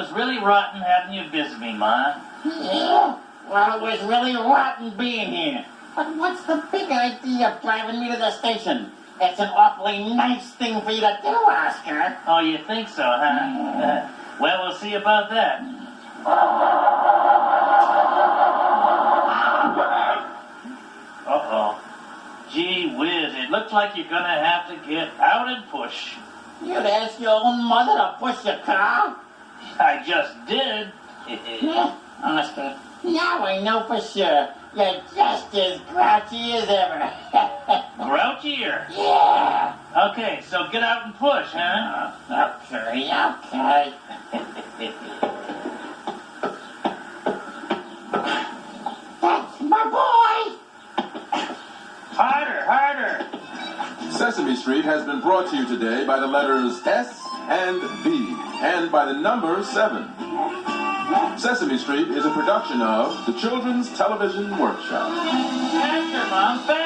was really rotten having you visit me, Ma. Yeah, well, it was really rotten being here. But what's the big idea of driving me to the station? It's an awfully nice thing for you to do, Oscar. Oh, you think so, huh? Well, we'll see about that. Uh-oh. Gee whiz, it looks like you're gonna have to get out and push. You'd ask your own mother to push your car? I just did. Yeah, Oscar, now I know for sure. You're just as grouchy as ever. Grouchier? Yeah. Okay, so get out and push, huh? Okay. That's my boy! Harder. Sesame Street has been brought to you today by the letters S and B, and by the number 7. Sesame Street is a production of the Children's Television Workshop. Faster, Mom, faster.